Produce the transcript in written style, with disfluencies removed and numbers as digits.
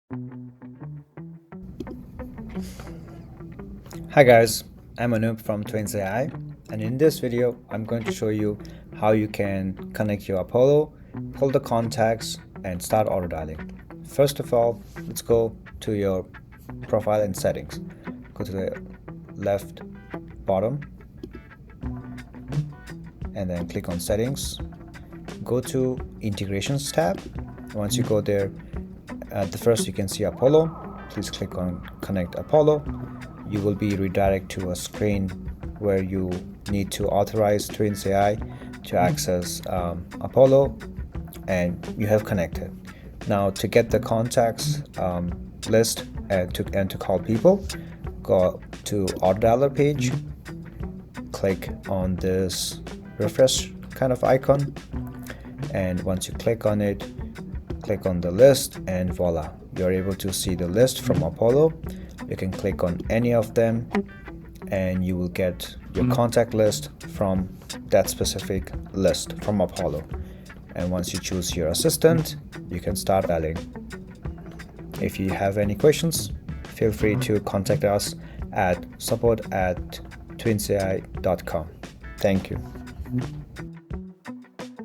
Hi guys, I'm Anup from TwinsAI, and in this video I'm going to show you how you can connect your Apollo, pull the contacts, and start auto dialing. First of all, let's go to your profile and settings. Go to the left bottom and then click on settings. Go to integrations tab. Once you go there, at the first you can see Apollo. Please click on connect Apollo. You will be redirected to a screen where you need to authorize TwinsAI to access Apollo, and you have connected. Now to get the contacts list and to call people, go to auto dialer page, click on this refresh kind of icon, and once you click on it, click on the list, and voila, you're able to see the list from Apollo. You can click on any of them and you will get your contact list from that specific list from Apollo. And once you choose your assistant, you can start dialing. If you have any questions, feel free to contact us at support@twinsai.com. Thank you.